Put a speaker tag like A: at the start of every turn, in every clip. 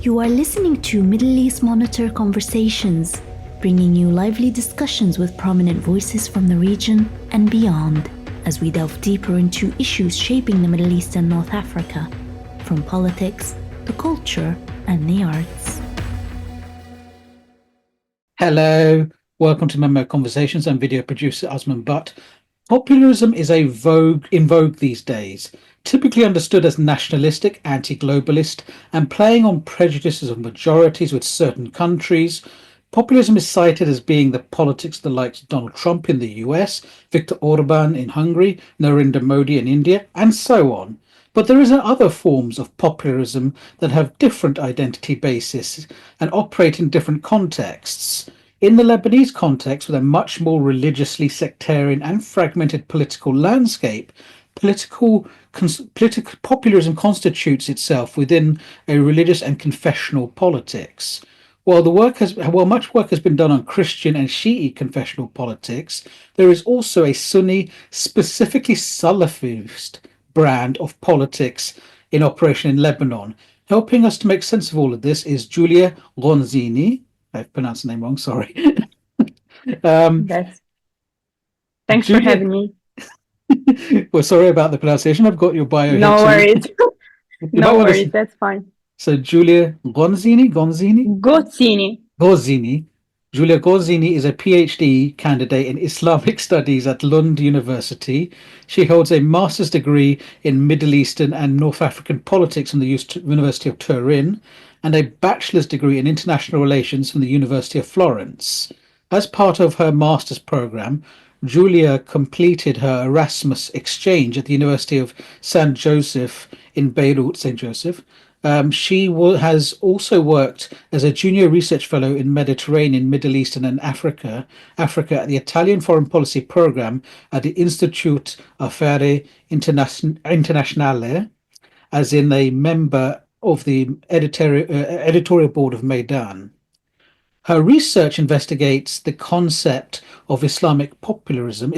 A: You are listening to Middle East Monitor Conversations, bringing you lively discussions with prominent voices from the region and beyond, as we delve deeper into issues shaping the Middle East and North Africa, from politics, the culture, and the arts.
B: Hello, welcome to MEMO Conversations. I'm video producer Osman Butt. Populism is in vogue these days, typically understood as nationalistic, anti-globalist, and playing on prejudices of majorities with certain countries. Populism is cited as being the politics of the likes of Donald Trump in the US, Viktor Orban in Hungary, Narendra Modi in India, and so on. But there is other forms of populism that have different identity bases and operate in different contexts. In the Lebanese context, with a much more religiously sectarian and fragmented political landscape, political populism constitutes itself within a religious and confessional politics. While much work has been done on Christian and Shiite confessional politics, there is also a Sunni, specifically Salafist brand of politics in operation in Lebanon. Helping us to make sense of all of this is Giulia Gozzini. I've pronounced the name wrong, sorry.
C: Thanks for having me.
B: Well, sorry about the pronunciation. I've got your bio
C: No
B: here.
C: worries. No worries, that's fine.
B: So Giulia Gozzini? Giulia Gozzini is a PhD candidate in Islamic Studies at Lund University. She holds a master's degree in Middle Eastern and North African politics from the University of Turin and a bachelor's degree in international relations from the University of Florence. As part of her master's program, Giulia completed her Erasmus exchange at the University of Saint Joseph in Beirut, Saint Joseph. She has also worked as a junior research fellow in Mediterranean, Middle Eastern and Africa at the Italian Foreign Policy Program at the Istituto Affari Internazionali, as in a member of the editorial board of Maydan. Her research investigates the concept of Islamic populism,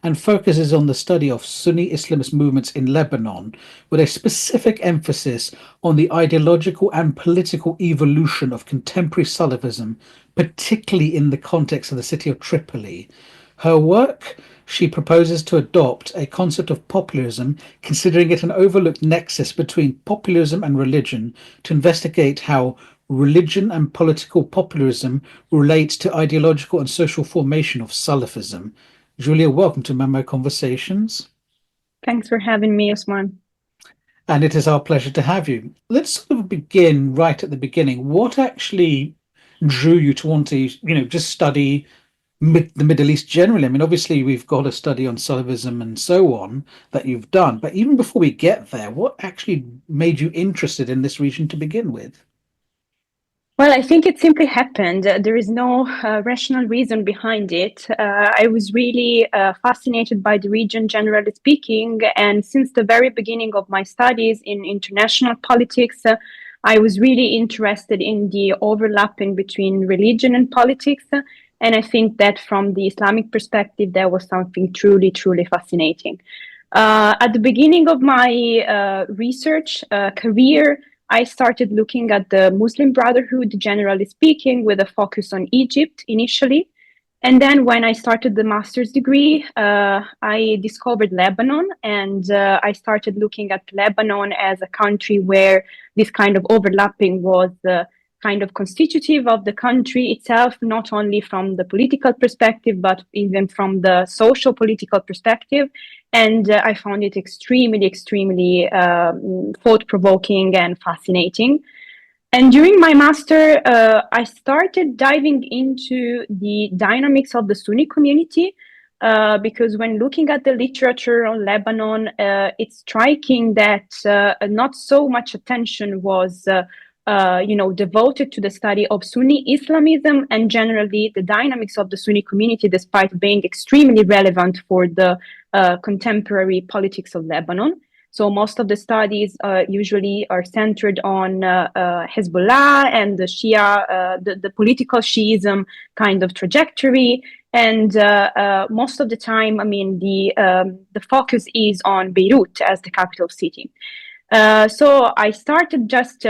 B: and focuses on the study of Sunni Islamist movements in Lebanon, with a specific emphasis on the ideological and political evolution of contemporary Salafism, particularly in the context of the city of Tripoli. Her work, she proposes to adopt a concept of populism, considering it an overlooked nexus between populism and religion, to investigate how religion and political populism relates to ideological and social formation of Salafism. Giulia, welcome to MEMO Conversations.
C: Thanks for having me, Osman.
B: And it is our pleasure to have you. Let's sort of begin right at the beginning. What actually drew you to want to, just study the Middle East generally? I mean, obviously we've got a study on Salafism and so on that you've done, but even before we get there, what actually made you interested in this region to begin with?
C: Well, I think it simply happened. There is no rational reason behind it. I was really fascinated by the region, generally speaking, and since the very beginning of my studies in international politics, I was really interested in the overlapping between religion and politics. And I think that from the Islamic perspective, there was something truly, truly fascinating. At the beginning of my research career, I started looking at the Muslim Brotherhood, generally speaking, with a focus on Egypt initially. And then when I started the master's degree, I discovered Lebanon, and I started looking at Lebanon as a country where this kind of overlapping was kind of constitutive of the country itself, not only from the political perspective, but even from the social political perspective. And I found it extremely thought-provoking and fascinating. And during my master, I started diving into the dynamics of the Sunni community, because when looking at the literature on Lebanon, it's striking that not so much attention was devoted to the study of Sunni Islamism and generally the dynamics of the Sunni community, despite being extremely relevant for the contemporary politics of Lebanon. So most of the studies usually are centered on Hezbollah and the Shia, the political Shiism kind of trajectory. And most of the time, I mean, the focus is on Beirut as the capital city. So I started just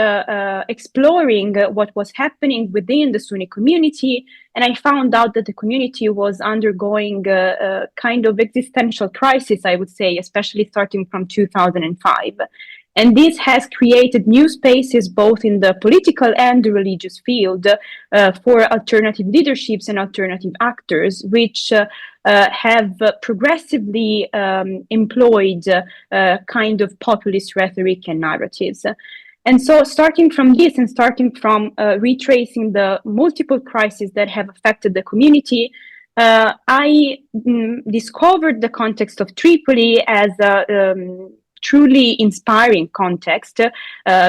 C: exploring what was happening within the Sunni community, and I found out that the community was undergoing a kind of existential crisis, I would say, especially starting from 2005. And this has created new spaces both in the political and the religious field for alternative leaderships and alternative actors, which have progressively employed kind of populist rhetoric and narratives. And so starting from this and starting from retracing the multiple crises that have affected the community, I discovered the context of Tripoli as a truly inspiring context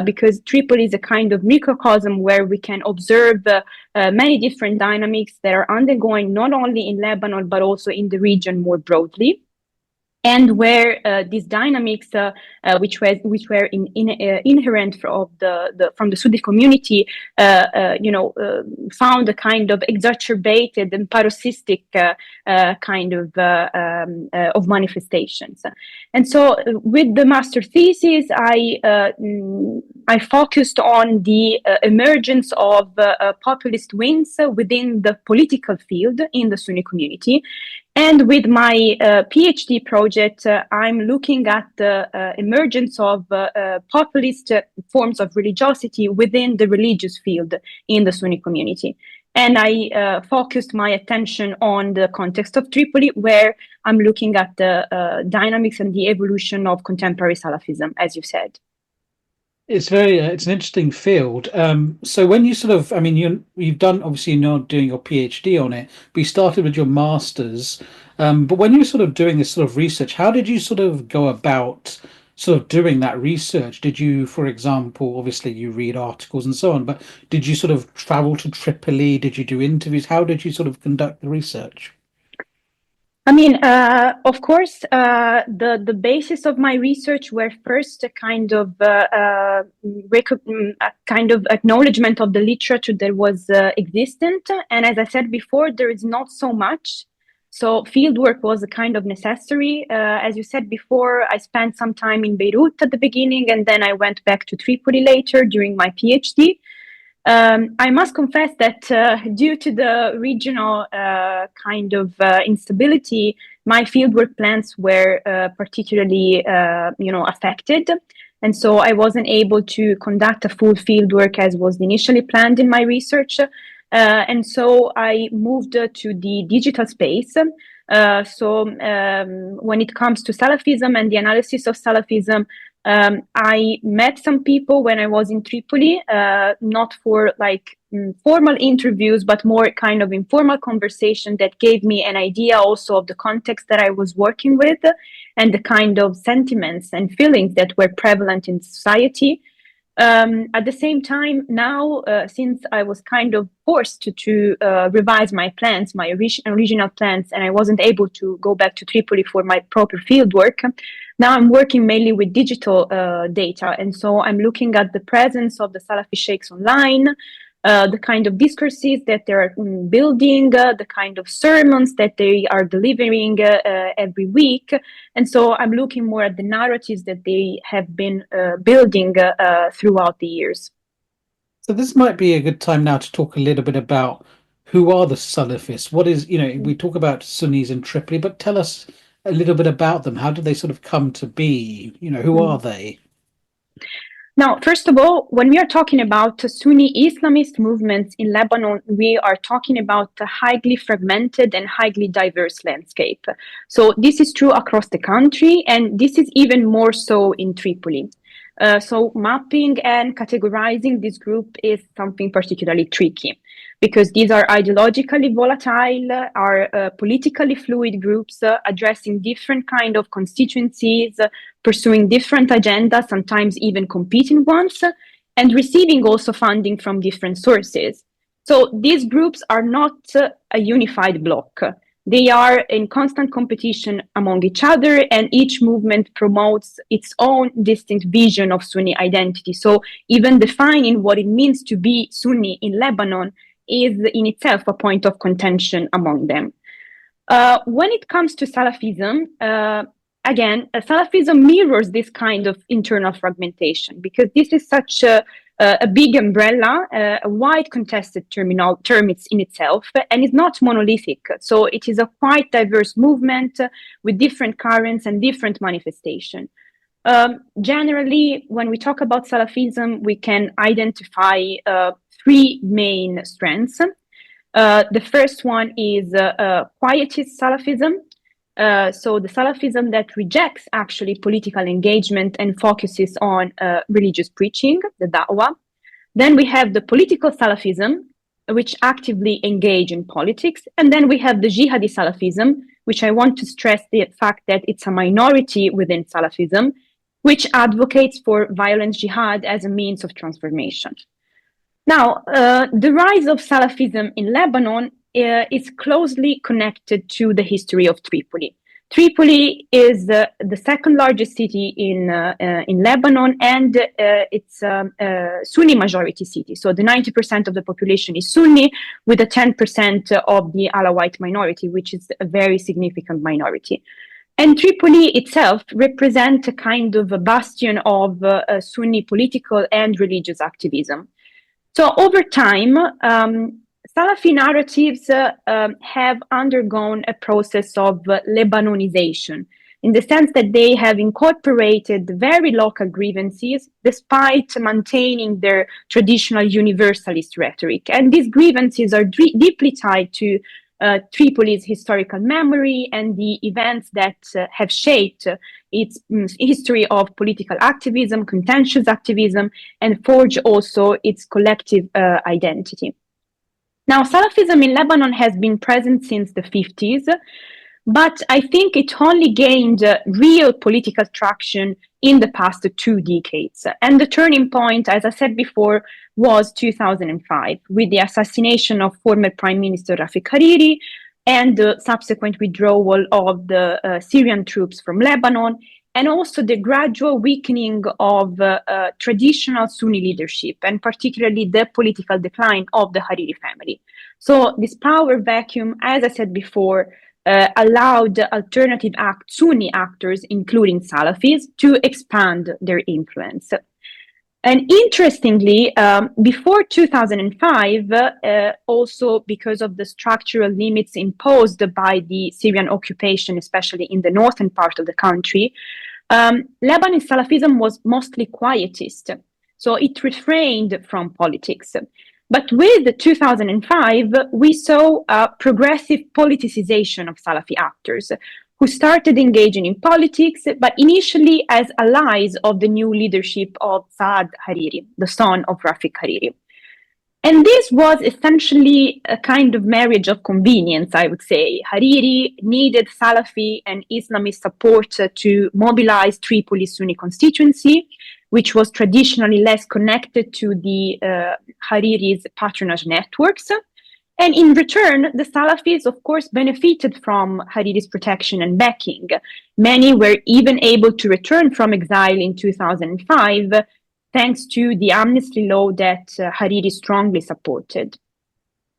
C: because Tripoli is a kind of microcosm where we can observe many different dynamics that are undergoing not only in Lebanon but also in the region more broadly. And where these dynamics, which were inherent from the Sunni community, found a kind of exacerbated and paroxystic kind of manifestations. And so, with the master thesis, I focused on the emergence of populist winds within the political field in the Sunni community. And with my PhD project, I'm looking at the emergence of populist forms of religiosity within the religious field in the Sunni community. And I focused my attention on the context of Tripoli, where I'm looking at the dynamics and the evolution of contemporary Salafism, as you said.
B: It's an interesting field. So when you sort of, I mean, you've done, obviously you're not doing your PhD on it, but you started with your master's. But when you were sort of doing this sort of research, how did you sort of go about sort of doing that research? Did you, for example, obviously you read articles and so on, but did you sort of travel to Tripoli? Did you do interviews? How did you sort of conduct the research?
C: I mean, of course, the basis of my research were first a kind of acknowledgement of the literature that was existent, and as I said before, there is not so much. So fieldwork was a kind of necessary. As you said before, I spent some time in Beirut at the beginning, and then I went back to Tripoli later during my PhD. I must confess that due to the regional instability, my fieldwork plans were particularly, affected. And so I wasn't able to conduct a full fieldwork as was initially planned in my research. And so I moved to the digital space. When it comes to Salafism and the analysis of Salafism, I met some people when I was in Tripoli, not for formal interviews, but more kind of informal conversation that gave me an idea also of the context that I was working with and the kind of sentiments and feelings that were prevalent in society. At the same time, now, since I was kind of forced to revise my plans, my original plans, and I wasn't able to go back to Tripoli for my proper fieldwork, now I'm working mainly with digital data. And so I'm looking at the presence of the Salafi sheikhs online, the kind of discourses that they're building, the kind of sermons that they are delivering every week. And so I'm looking more at the narratives that they have been building throughout the years.
B: So this might be a good time now to talk a little bit about who are the Salafists. What is, we talk about Sunnis in Tripoli, but tell us a little bit about them. How did they sort of come to be? Who are they?
C: Now, first of all, when we are talking about Sunni Islamist movements in Lebanon, we are talking about a highly fragmented and highly diverse landscape. So this is true across the country, and this is even more so in Tripoli. So mapping and categorizing this group is something particularly tricky because these are ideologically volatile, are politically fluid groups addressing different kind of constituencies, pursuing different agendas, sometimes even competing ones, and receiving also funding from different sources. So these groups are not a unified bloc. They are in constant competition among each other, and each movement promotes its own distinct vision of Sunni identity. So even defining what it means to be Sunni in Lebanon is in itself a point of contention among them. When it comes to Salafism, again, Salafism mirrors this kind of internal fragmentation because this is such a big umbrella, a wide contested term in itself, and is not monolithic. So it is a quite diverse movement with different currents and different manifestation. Generally, when we talk about Salafism, we can identify three main strengths. The first one is quietist Salafism. So the Salafism that rejects actually political engagement and focuses on religious preaching, the da'wah. Then we have the political Salafism, which actively engage in politics. And then we have the jihadi Salafism, which I want to stress the fact that it's a minority within Salafism, which advocates for violent jihad as a means of transformation. Now, the rise of Salafism in Lebanon is closely connected to the history of Tripoli. Tripoli is the second largest city in Lebanon, and it's a Sunni majority city. So the 90% of the population is Sunni, with a 10% of the Alawite minority, which is a very significant minority. And Tripoli itself represents a kind of a bastion of Sunni political and religious activism. So over time, Salafi narratives have undergone a process of Lebanonization, in the sense that they have incorporated very local grievances despite maintaining their traditional universalist rhetoric. And these grievances are deeply tied to Tripoli's historical memory and the events that have shaped its history of political activism, contentious activism, and forge also its collective identity. Now, Salafism in Lebanon has been present since the 50s, but I think it only gained real political traction in the past 2 decades. And the turning point, as I said before, was 2005, with the assassination of former Prime Minister Rafik Hariri and the subsequent withdrawal of the Syrian troops from Lebanon, and also the gradual weakening of traditional Sunni leadership, and particularly the political decline of the Hariri family. So this power vacuum, as I said before, allowed alternative Sunni actors, including Salafis, to expand their influence. And interestingly, before 2005, also because of the structural limits imposed by the Syrian occupation, especially in the northern part of the country, Lebanese Salafism was mostly quietist. So it refrained from politics. But with 2005, we saw a progressive politicization of Salafi actors who started engaging in politics, but initially as allies of the new leadership of Saad Hariri, the son of Rafik Hariri. And this was essentially a kind of marriage of convenience, I would say. Hariri needed Salafi and Islamist support to mobilize Tripoli's Sunni constituency, which was traditionally less connected to the Hariri's patronage networks. And in return, the Salafis, of course, benefited from Hariri's protection and backing. Many were even able to return from exile in 2005, thanks to the amnesty law that Hariri strongly supported.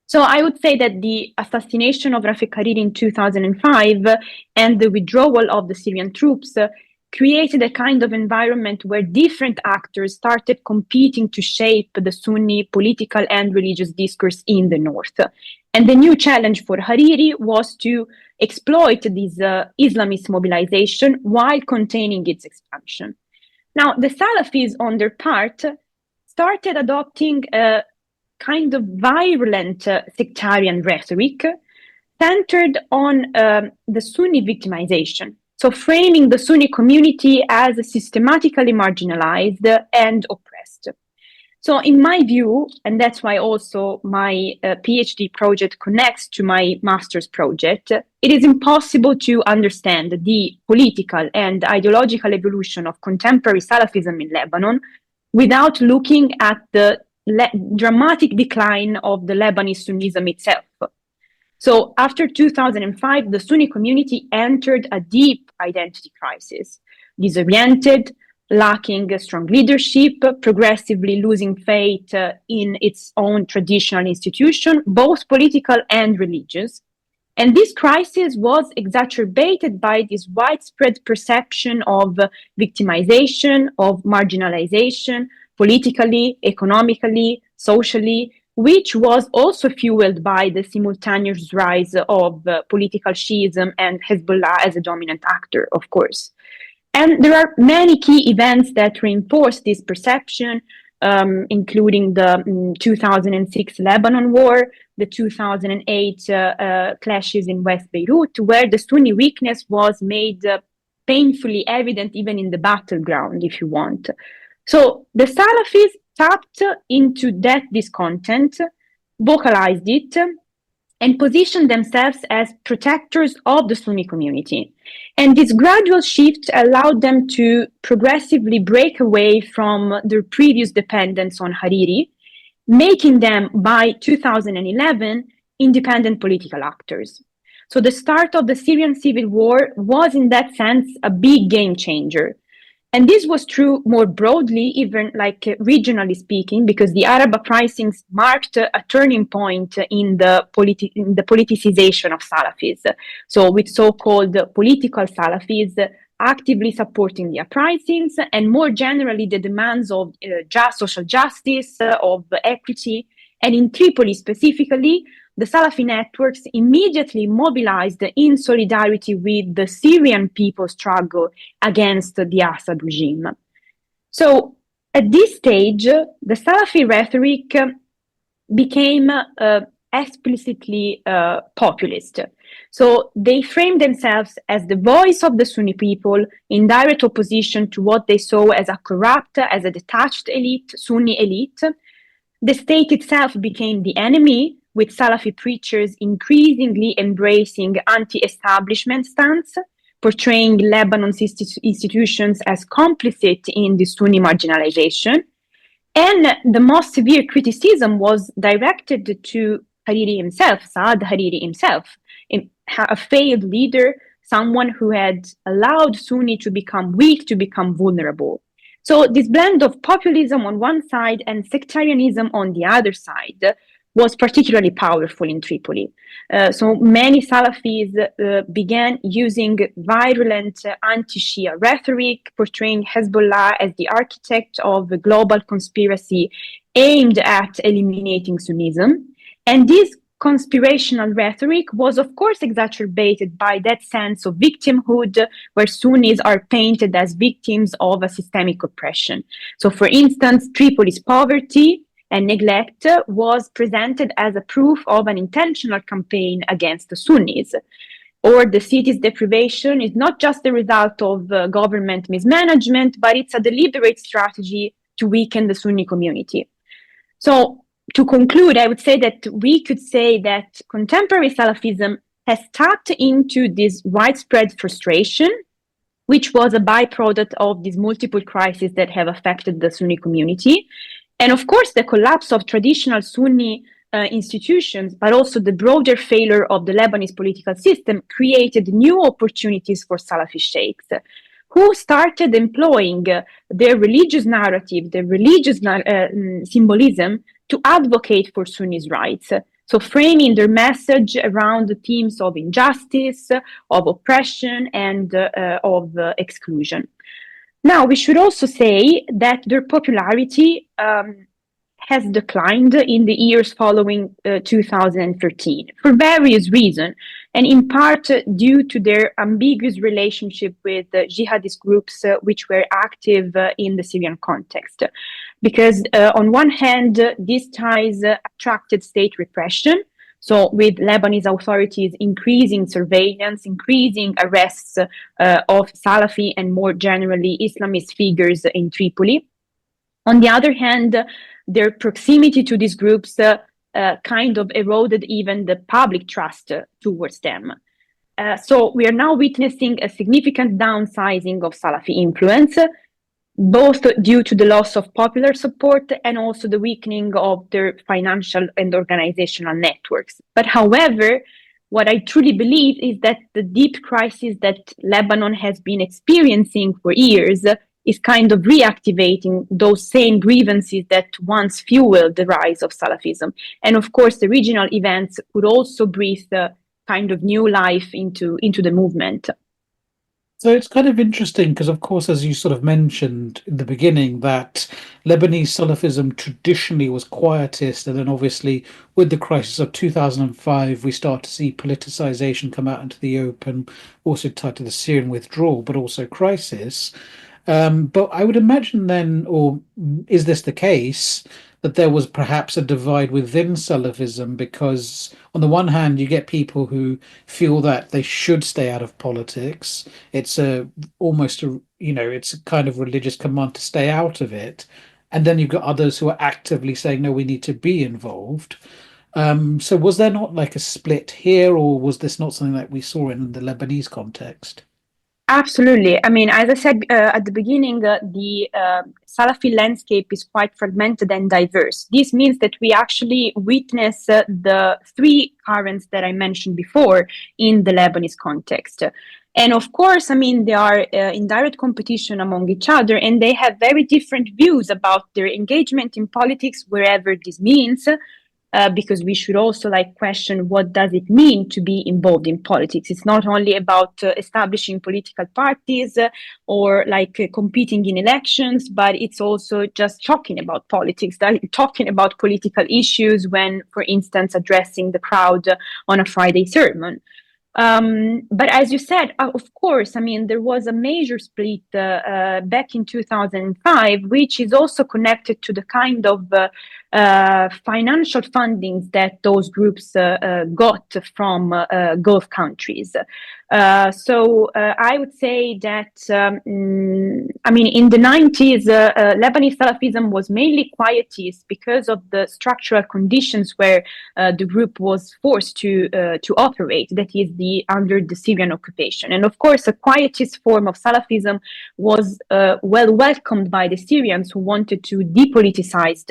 C: So I would say that the assassination of Rafik Hariri in 2005 and the withdrawal of the Syrian troops created a kind of environment where different actors started competing to shape the Sunni political and religious discourse in the north. And the new challenge for Hariri was to exploit this Islamist mobilization while containing its expansion. Now, the Salafis, on their part, started adopting a kind of virulent sectarian rhetoric centered on the Sunni victimization. So framing the Sunni community as systematically marginalized and oppressed. So in my view, and that's why also my PhD project connects to my master's project, it is impossible to understand the political and ideological evolution of contemporary Salafism in Lebanon without looking at the dramatic decline of the Lebanese Sunnism itself. So after 2005, the Sunni community entered a deep identity crisis, disoriented, lacking a strong leadership, progressively losing faith in its own traditional institution, both political and religious. And this crisis was exacerbated by this widespread perception of victimization, of marginalization, politically, economically, socially, which was also fueled by the simultaneous rise of political Shiism and Hezbollah as a dominant actor, of course. And there are many key events that reinforce this perception, including the 2006 Lebanon war, the 2008 clashes in West Beirut, where the Sunni weakness was made painfully evident even in the battleground, if you want. So the Salafists tapped into that discontent, vocalized it, and positioned themselves as protectors of the Sunni community. And this gradual shift allowed them to progressively break away from their previous dependence on Hariri, making them, by 2011, independent political actors. So the start of the Syrian civil war was, in that sense, a big game changer. And this was true more broadly, even regionally speaking, because the Arab uprisings marked a turning point in the politicization of Salafis. So with so-called political Salafis actively supporting the uprisings, and more generally the demands of social justice, of equity. And in Tripoli specifically, the Salafi networks immediately mobilized in solidarity with the Syrian people's struggle against the Assad regime. So at this stage, the Salafi rhetoric became explicitly populist. So they framed themselves as the voice of the Sunni people in direct opposition to what they saw as a corrupt, as a detached elite, Sunni elite. The state itself became the enemy, with Salafi preachers increasingly embracing anti-establishment stance, portraying Lebanon's institutions as complicit in the Sunni marginalization. And the most severe criticism was directed to Hariri himself, Saad Hariri himself, a failed leader, someone who had allowed Sunni to become weak, to become vulnerable. So this blend of populism on one side and sectarianism on the other side was particularly powerful in Tripoli. So many Salafis began using virulent anti-Shia rhetoric, portraying Hezbollah as the architect of a global conspiracy aimed at eliminating Sunnism. And this conspirational rhetoric was, of course, exacerbated by that sense of victimhood, where Sunnis are painted as victims of a systemic oppression. So, for instance, Tripoli's poverty and neglect was presented as a proof of an intentional campaign against the Sunnis. Or the city's deprivation is not just the result of government mismanagement, but it's a deliberate strategy to weaken the Sunni community. So, to conclude, I would say that we could say that contemporary Salafism has tapped into this widespread frustration, which was a byproduct of these multiple crises that have affected the Sunni community. And of course, the collapse of traditional Sunni institutions, but also the broader failure of the Lebanese political system, created new opportunities for Salafi sheikhs, who started employing their religious narrative, their religious symbolism to advocate for Sunnis' rights. So framing their message around the themes of injustice, of oppression, and of exclusion. Now, we should also say that their popularity has declined in the years following 2013 for various reasons, and in part due to their ambiguous relationship with jihadist groups which were active in the Syrian context. Because on one hand, these ties attracted state repression, so with Lebanese authorities increasing surveillance, increasing arrests of Salafi and more generally Islamist figures in Tripoli. On the other hand, their proximity to these groups kind of eroded even the public trust towards them. So we are now witnessing a significant downsizing of Salafi influence, both due to the loss of popular support and also the weakening of their financial and organizational networks. But however, what I truly believe is that the deep crisis that Lebanon has been experiencing for years is kind of reactivating those same grievances that once fueled the rise of Salafism. And of course, the regional events could also breathe kind of new life into the movement.
B: So it's kind of interesting because, of course, as you sort of mentioned in the beginning, that Lebanese Salafism traditionally was quietist, and then obviously with the crisis of 2005, we start to see politicization come out into the open, also tied to the Syrian withdrawal, but also crisis. But I would imagine then, or is this the case, that there was perhaps a divide within Salafism because, on the one hand, you get people who feel that they should stay out of politics. It's almost it's a kind of religious command to stay out of it. And then you've got others who are actively saying, no, we need to be involved. So was there not like a split here, or was this not something that we saw in the Lebanese context?
C: Absolutely. I mean, as I said at the beginning, the Salafi landscape is quite fragmented and diverse. This means that we actually witness the three currents that I mentioned before in the Lebanese context. And of course, I mean, they are in direct competition among each other, and they have very different views about their engagement in politics, wherever this means. Because we should also question what does it mean to be involved in politics. It's not only about establishing political parties or competing in elections, but it's also just talking about politics, talking about political issues when, for instance, addressing the crowd on a Friday sermon. But as you said, of course, I mean, there was a major split back in 2005, which is also connected to the kind of financial fundings that those groups got from Gulf countries. So I would say that, I mean, in the 90s, Lebanese Salafism was mainly quietist because of the structural conditions where the group was forced to operate, that is, under the Syrian occupation. And of course, a quietist form of Salafism was well welcomed by the Syrians who wanted to depoliticize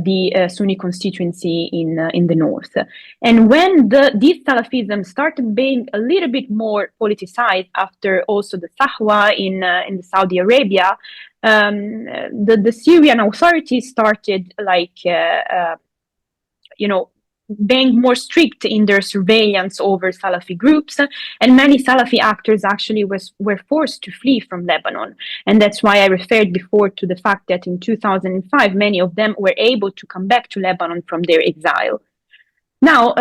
C: the Sunni constituency in the north. And when this Salafism started being a little bit more politicized after also the Sahwa in Saudi Arabia, the Syrian authorities started being more strict in their surveillance over Salafi groups, and many Salafi actors actually were forced to flee from Lebanon. And that's why I referred before to the fact that in 2005, many of them were able to come back to Lebanon from their exile. Now,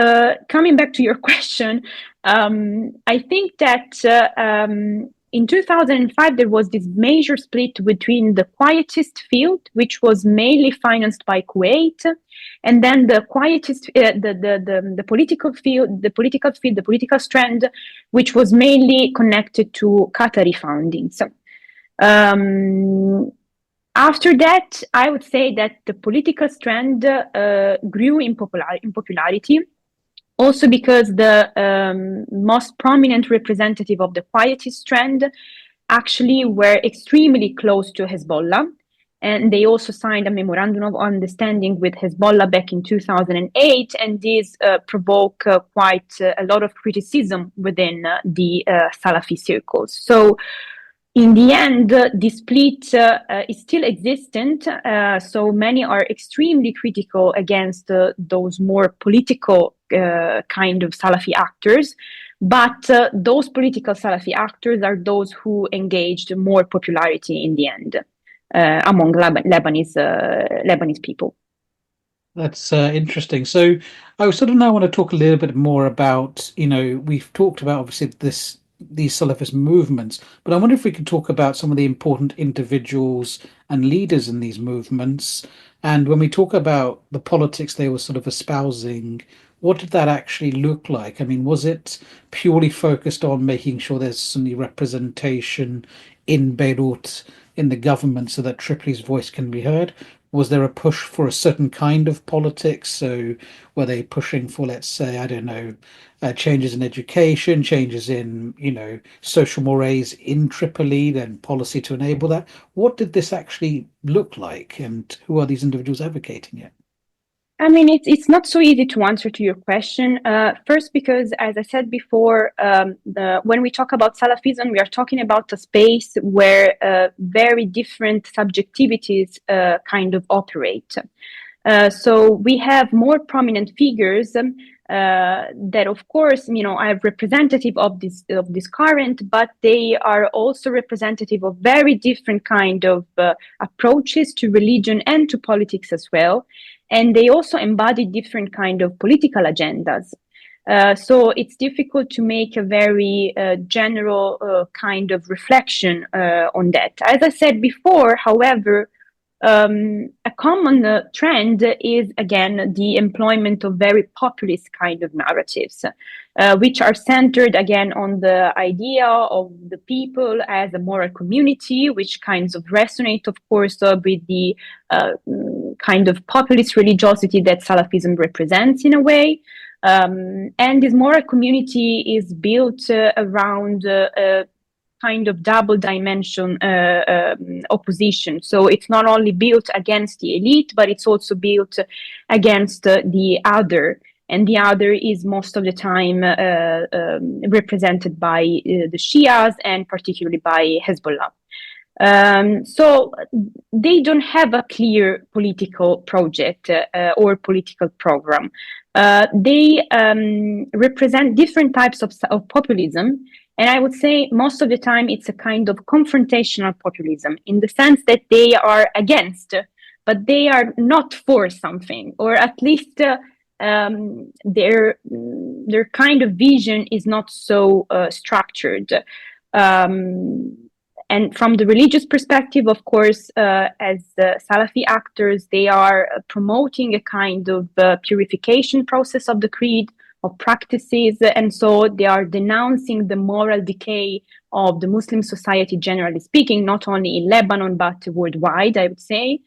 C: coming back to your question, I think that in 2005, there was this major split between the quietist field, which was mainly financed by Kuwait, and then the quietist, the political field, the political strand, which was mainly connected to Qatari foundings. After that, I would say that the political strand grew in popularity. Also because the most prominent representative of the quietist strand actually were extremely close to Hezbollah. And they also signed a memorandum of understanding with Hezbollah back in 2008. And this provoked quite a lot of criticism within the Salafi circles. So in the end, the split is still existent. So many are extremely critical against those more political kind of Salafi actors. But those political Salafi actors are those who engaged more popularity in the end among Lebanese people.
B: That's interesting. So I sort of now want to talk a little bit more about, we've talked about obviously these Salafist movements, but I wonder if we could talk about some of the important individuals and leaders in these movements. And when we talk about the politics they were sort of espousing, what did that actually look like? I mean, was it purely focused on making sure there's Sunni representation in Beirut, in the government, so that Tripoli's voice can be heard? Was there a push for a certain kind of politics? So were they pushing for, let's say, I don't know, changes in education, changes in, social mores in Tripoli, then policy to enable that? What did this actually look like, and who are these individuals advocating it?
C: I mean, it's not so easy to answer to your question. First, because as I said before, when we talk about Salafism, we are talking about a space where very different subjectivities kind of operate. So we have more prominent figures that of course, are representative of this current, but they are also representative of very different kind of approaches to religion and to politics as well, and they also embody different kind of political agendas. So it's difficult to make a very general kind of reflection on that. As I said before, however, a common trend is, again, the employment of very populist kind of narratives, which are centered, again, on the idea of the people as a moral community, which kinds of resonate, of course, with the kind of populist religiosity that Salafism represents in a way. And this moral community is built around kind of double dimension opposition. So it's not only built against the elite, but it's also built against the other. And the other is most of the time represented by the Shias and particularly by Hezbollah. So they don't have a clear political project or political program. They represent different types of populism. And I would say most of the time it's a kind of confrontational populism, in the sense that they are against, but they are not for something, or at least their kind of vision is not so structured. And from the religious perspective, of course, as Salafi actors, they are promoting a kind of purification process of the creed, of practices, and so they are denouncing the moral decay of the Muslim society, generally speaking, not only in Lebanon, but worldwide, I would say.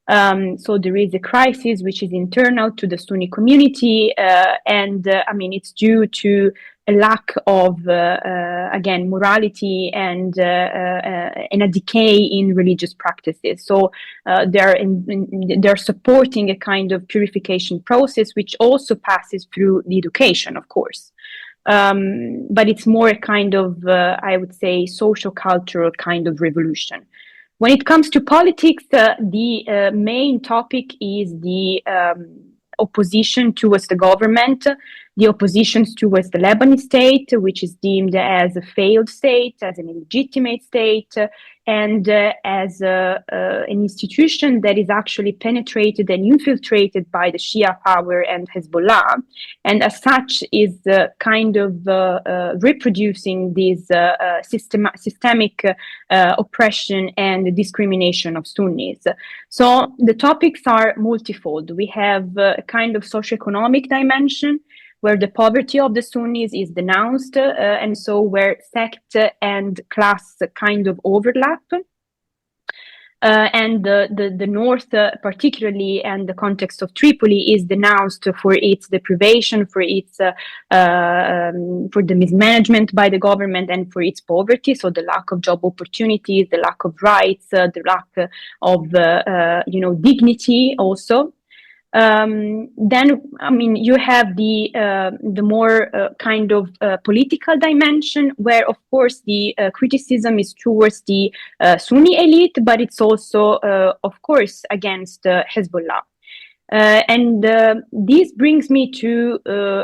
C: So there is a crisis which is internal to the Sunni community, and it's due to a lack of, again, morality and a decay in religious practices. So they're supporting a kind of purification process, which also passes through the education, of course. But it's more a kind of, I would say, social-cultural kind of revolution. When it comes to politics, the main topic is the opposition towards the government, the opposition towards the Lebanese state, which is deemed as a failed state, as an illegitimate state, and as an institution that is actually penetrated and infiltrated by the Shia power and Hezbollah, and as such is kind of reproducing this systemic oppression and discrimination of Sunnis. So the topics are multifold. We have a kind of socioeconomic dimension, where the poverty of the Sunnis is denounced, and so where sect and class kind of overlap. And the north, particularly, and the context of Tripoli, is denounced for its deprivation, for its for the mismanagement by the government, and for its poverty. So the lack of job opportunities, the lack of rights, the lack of dignity also. Then, you have the more kind of political dimension, where, of course, the criticism is towards the Sunni elite, but it's also, of course, against Hezbollah. And this brings me to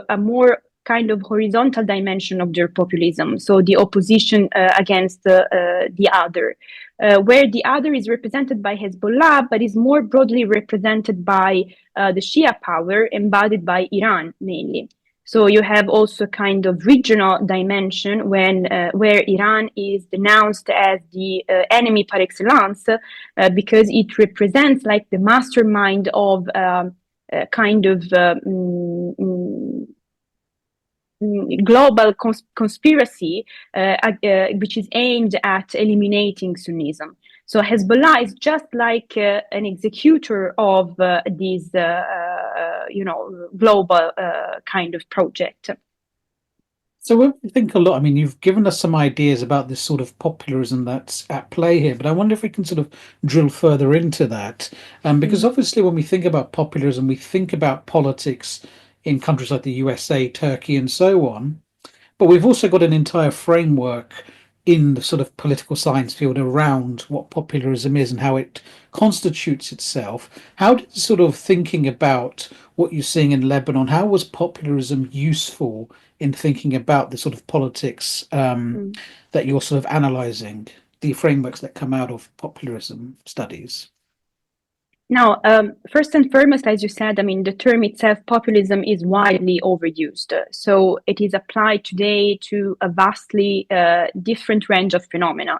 C: a more kind of horizontal dimension of their populism, so the opposition against the other. Where the other is represented by Hezbollah, but is more broadly represented by the Shia power, embodied by Iran mainly. So you have also kind of regional dimension where Iran is denounced as the enemy par excellence, because it represents like the mastermind of kind of global conspiracy, which is aimed at eliminating Sunnism. So Hezbollah is just like an executor of this, global kind of project.
B: So when we think a lot, you've given us some ideas about this sort of populism that's at play here, but I wonder if we can sort of drill further into that. Because obviously when we think about populism, we think about politics in countries like the USA, Turkey, and so on. But we've also got an entire framework in the sort of political science field around what populism is and how it constitutes itself. How did sort of thinking about what you're seeing in Lebanon. How was popularism useful in thinking about the sort of politics that you're sort of analyzing, the frameworks that come out of popularism studies?
C: Now, first and foremost, as you said, I mean, the term itself, populism, is widely overused. So it is applied today to a vastly different range of phenomena.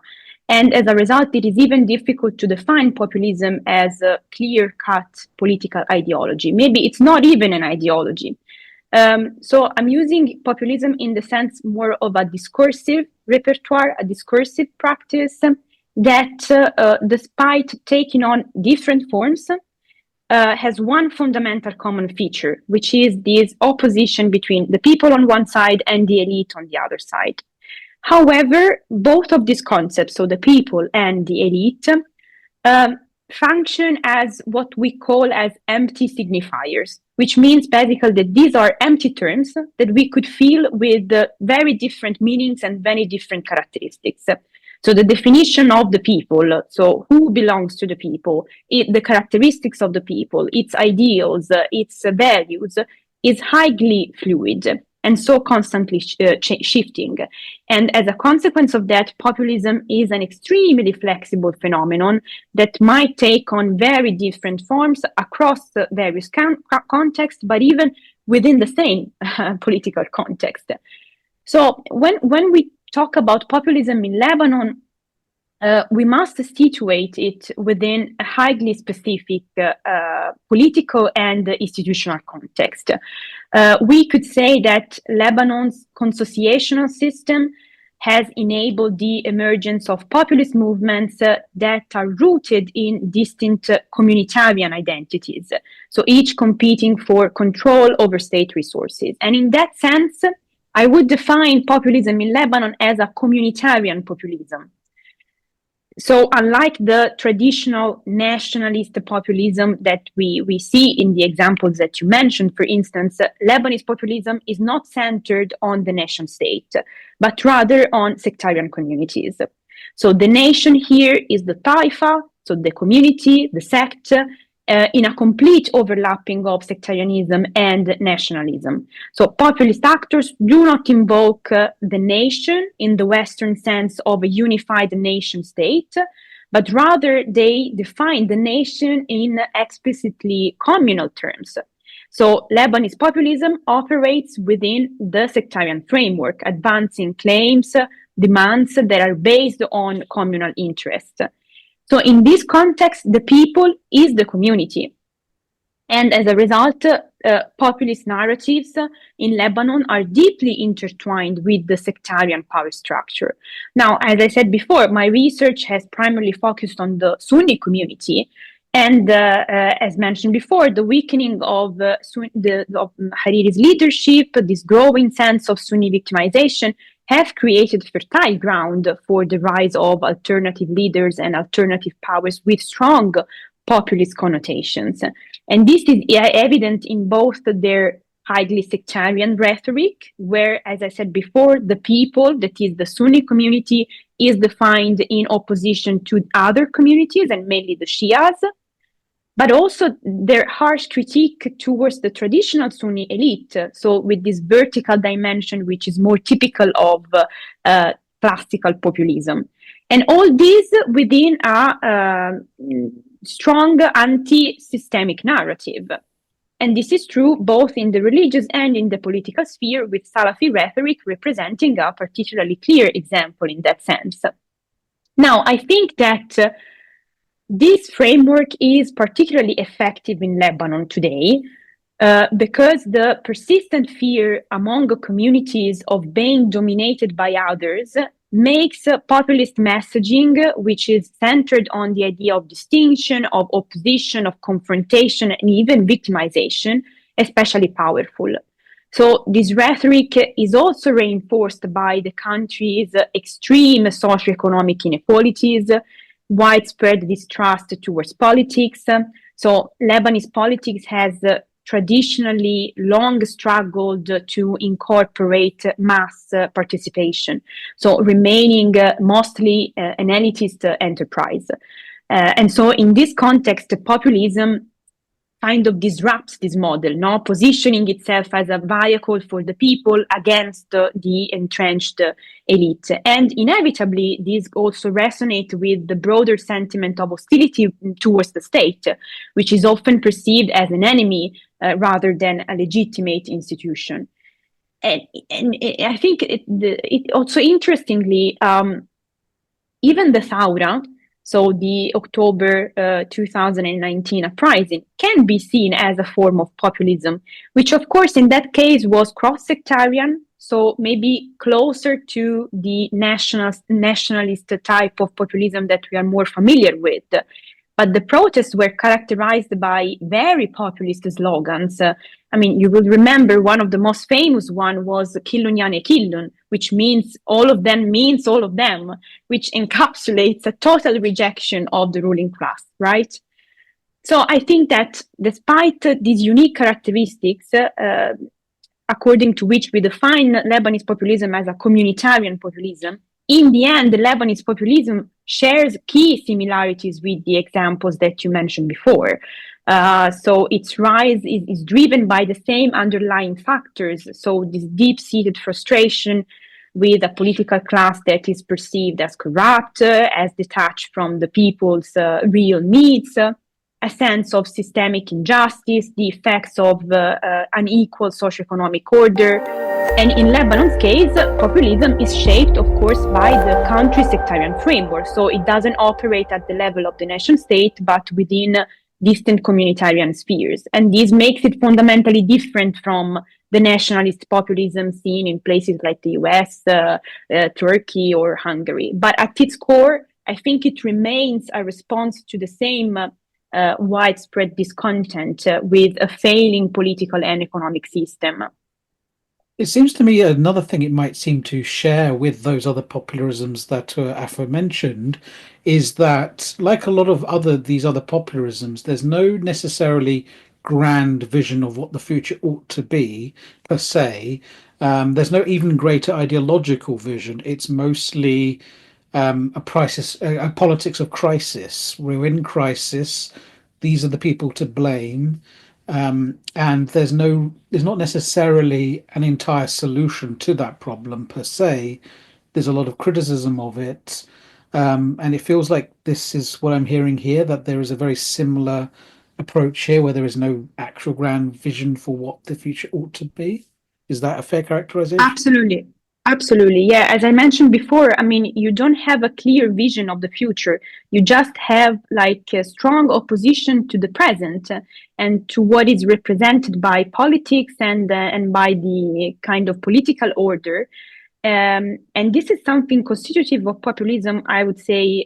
C: And as a result, it is even difficult to define populism as a clear-cut political ideology. Maybe it's not even an ideology. So I'm using populism in the sense more of a discursive repertoire, a discursive practice that, despite taking on different forms, has one fundamental common feature, which is this opposition between the people on one side and the elite on the other side. However, both of these concepts, so the people and the elite, function as what we call as empty signifiers, which means basically that these are empty terms that we could fill with very different meanings and very different characteristics. So the definition of the people, so who belongs to the people, the characteristics of the people, its ideals, its values, is highly fluid and so constantly shifting. And as a consequence of that, populism is an extremely flexible phenomenon that might take on very different forms across various contexts, but even within the same political context. So when we talk about populism in Lebanon, we must situate it within a highly specific political and institutional context. We could say that Lebanon's consociational system has enabled the emergence of populist movements that are rooted in distinct communitarian identities, so each competing for control over state resources. And in that sense, I would define populism in Lebanon as a communitarian populism. So unlike the traditional nationalist populism that we see in the examples that you mentioned, for instance, Lebanese populism is not centered on the nation state, but rather on sectarian communities. So the nation here is the taifa, so the community, the sect, in a complete overlapping of sectarianism and nationalism. So populist actors do not invoke the nation in the Western sense of a unified nation state, but rather they define the nation in explicitly communal terms. So Lebanese populism operates within the sectarian framework, advancing claims, demands that are based on communal interests. So in this context, the people is the community. And as a result, populist narratives in Lebanon are deeply intertwined with the sectarian power structure. Now, as I said before, my research has primarily focused on the Sunni community. And as mentioned before, the weakening of Hariri's leadership, this growing sense of Sunni victimization, have created fertile ground for the rise of alternative leaders and alternative powers with strong populist connotations. And this is evident in both their highly sectarian rhetoric, where, as I said before, the people, that is the Sunni community, is defined in opposition to other communities, and mainly the Shias, but also their harsh critique towards the traditional Sunni elite, so with this vertical dimension, which is more typical of classical populism. And all this within a strong anti-systemic narrative. And this is true both in the religious and in the political sphere, with Salafi rhetoric representing a particularly clear example in that sense. Now, I think that this framework is particularly effective in Lebanon today because the persistent fear among communities of being dominated by others makes populist messaging, which is centered on the idea of distinction, of opposition, of confrontation, and even victimization, especially powerful. So this rhetoric is also reinforced by the country's extreme socioeconomic inequalities, widespread distrust towards politics. So Lebanese politics has traditionally long struggled to incorporate mass participation, so remaining mostly an elitist enterprise. And so in this context, populism kind of disrupts this model, no, positioning itself as a vehicle for the people against the entrenched elite. And inevitably, this also resonates with the broader sentiment of hostility towards the state, which is often perceived as an enemy rather than a legitimate institution. And I think it also interestingly, even the Thawra, so the October 2019 uprising, can be seen as a form of populism, which of course in that case was cross-sectarian, so maybe closer to the nationalist type of populism that we are more familiar with. But the protests were characterized by very populist slogans. I mean, you will remember one of the most famous one was Killun Killun, which means all of them, which encapsulates a total rejection of the ruling class, right? So I think that despite these unique characteristics, according to which we define Lebanese populism as a communitarian populism, in the end, the Lebanese populism shares key similarities with the examples that you mentioned before. So its rise is driven by the same underlying factors. So this deep-seated frustration with a political class that is perceived as corrupt, as detached from the people's real needs, a sense of systemic injustice, the effects of unequal socioeconomic order. And in Lebanon's case, populism is shaped, of course, by the country's sectarian framework. So it doesn't operate at the level of the nation state, but within distant communitarian spheres. And this makes it fundamentally different from the nationalist populism seen in places like the US, Turkey, or Hungary. But at its core, I think it remains a response to the same widespread discontent with a failing political and economic system.
B: It seems to me another thing it might seem to share with those other popularisms that Afro mentioned is that, like a lot of these other popularisms, there's no necessarily grand vision of what the future ought to be per se. There's no even greater ideological vision. It's mostly a politics of crisis. We're in crisis. These are the people to blame. And there's not necessarily an entire solution to that problem per se. There's a lot of criticism of it. And it feels like this is what I'm hearing here, that there is a very similar approach here where there is no actual grand vision for what the future ought to be. Is that a fair characterization?
C: Absolutely. Absolutely. Yeah. As I mentioned before, I mean, you don't have a clear vision of the future. You just have like a strong opposition to the present and to what is represented by politics and by the kind of political order. And this is something constitutive of populism, I would say,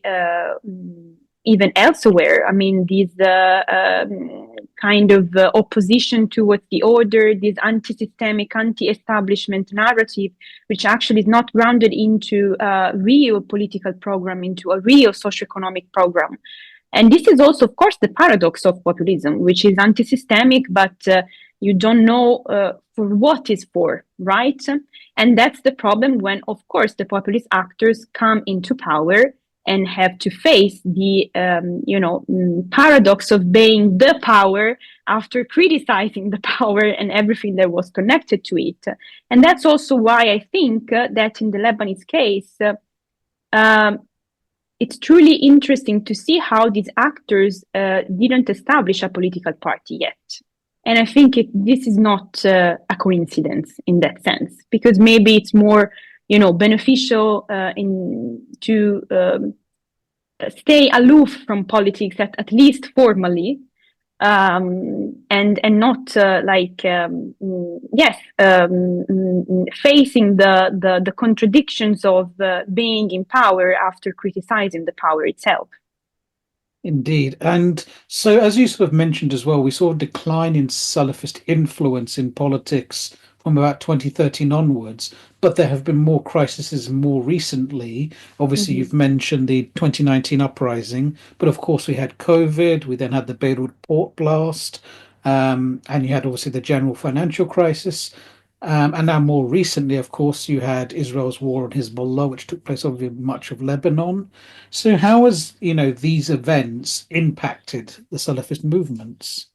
C: even elsewhere. I mean, this kind of opposition towards the order, this anti-systemic, anti-establishment narrative, which actually is not grounded into a real political program, into a real socioeconomic program. And this is also, of course, the paradox of populism, which is anti-systemic, but you don't know for what is for, right? And that's the problem when, of course, the populist actors come into power and have to face the, paradox of being the power after criticizing the power and everything that was connected to it. And that's also why I think that in the Lebanese case, it's truly interesting to see how these actors didn't establish a political party yet. And I think this is not a coincidence in that sense, because maybe it's more beneficial to stay aloof from politics at least formally, and not facing the contradictions of being in power after criticizing the power itself.
B: Indeed. And so, as you sort of mentioned as well, we saw a decline in Salafist influence in politics from about 2013 onwards, but there have been more crises more recently. Obviously, you've mentioned the 2019 uprising, but of course we had COVID, we then had the Beirut port blast, and you had obviously the general financial crisis. And now more recently, of course, you had Israel's war on Hezbollah, which took place over much of Lebanon. So how has, these events impacted the Salafist movements?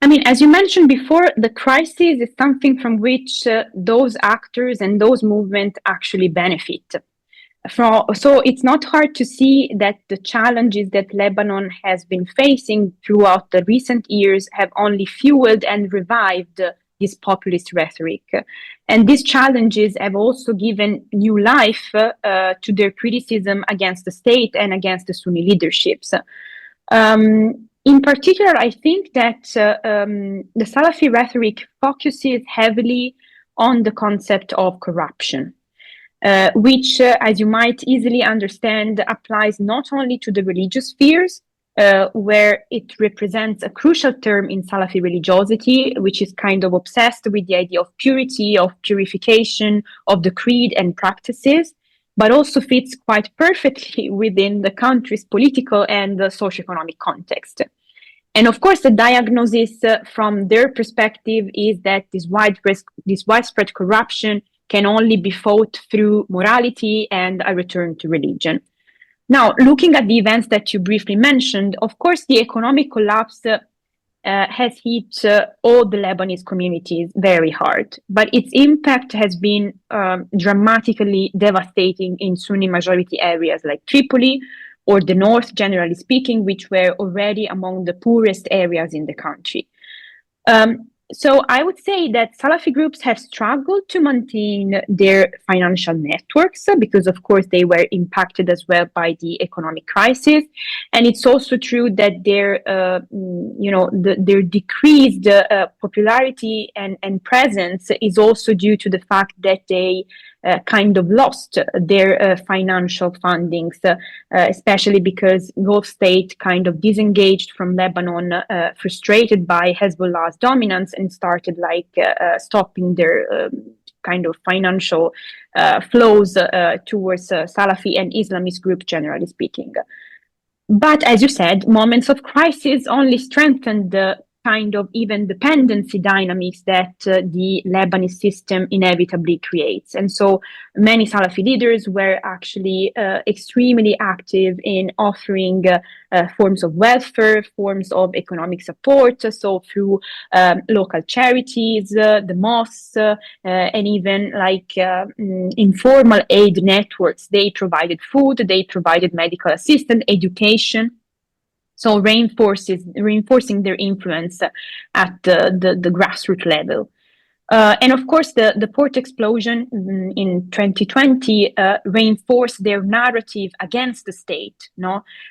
C: I mean, as you mentioned before, the crisis is something from which those actors and those movements actually benefit. So it's not hard to see that the challenges that Lebanon has been facing throughout the recent years have only fueled and revived this populist rhetoric. And these challenges have also given new life to their criticism against the state and against the Sunni leaderships. In particular, I think that the Salafi rhetoric focuses heavily on the concept of corruption. Which, as you might easily understand, applies not only to the religious spheres, where it represents a crucial term in Salafi religiosity, which is kind of obsessed with the idea of purity, of purification, of the creed and practices, but also fits quite perfectly within the country's political and socioeconomic context. And of course, the diagnosis from their perspective is that this widespread corruption can only be fought through morality and a return to religion. Now, looking at the events that you briefly mentioned, of course, the economic collapse has hit all the Lebanese communities very hard, but its impact has been dramatically devastating in Sunni majority areas like Tripoli or the north, generally speaking, which were already among the poorest areas in the country. So I would say that Salafi groups have struggled to maintain their financial networks because, of course, they were impacted as well by the economic crisis. And it's also true that their decreased popularity and presence is also due to the fact that they kind of lost their financial fundings, especially because Gulf state kind of disengaged from Lebanon, frustrated by Hezbollah's dominance, and started stopping their kind of financial flows towards Salafi and Islamist groups, generally speaking. But as you said, moments of crisis only strengthened the kind of even dependency dynamics that the Lebanese system inevitably creates. And so many Salafi leaders were actually extremely active in offering forms of welfare, forms of economic support, so through local charities, the mosques, and even informal aid networks. They provided food, they provided medical assistance, education. So reinforcing their influence at the grassroots level. And of course, the port explosion in 2020 reinforced their narrative against the state,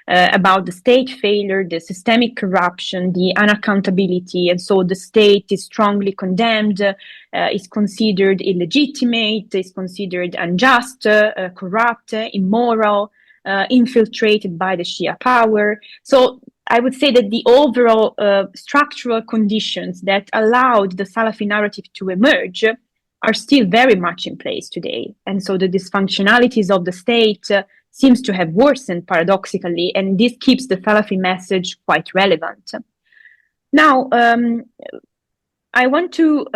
C: about the state failure, the systemic corruption, the unaccountability. And so the state is strongly condemned, is considered illegitimate, is considered unjust, corrupt, immoral, infiltrated by the Shia power. So I would say that the overall structural conditions that allowed the Salafi narrative to emerge are still very much in place today. And so the dysfunctionalities of the state seems to have worsened paradoxically, and this keeps the Salafi message quite relevant. Now, I want to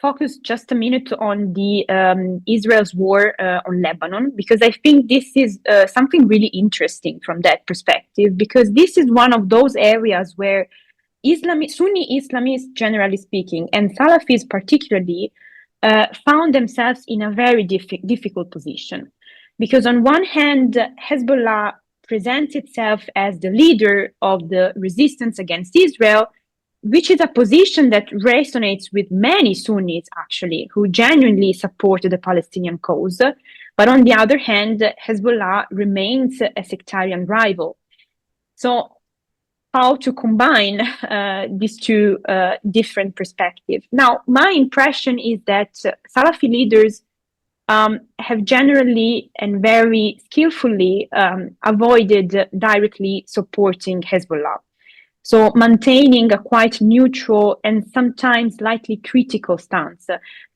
C: focus just a minute on the Israel's war on Lebanon, because I think this is something really interesting from that perspective, because this is one of those areas where Sunni Islamists, generally speaking, and Salafis particularly, found themselves in a very difficult position. Because on one hand, Hezbollah presents itself as the leader of the resistance against Israel, which is a position that resonates with many Sunnis, actually, who genuinely support the Palestinian cause. But on the other hand, Hezbollah remains a sectarian rival. So how to combine these two different perspectives? Now, my impression is that Salafi leaders have generally and very skillfully avoided directly supporting Hezbollah. So maintaining a quite neutral and sometimes slightly critical stance.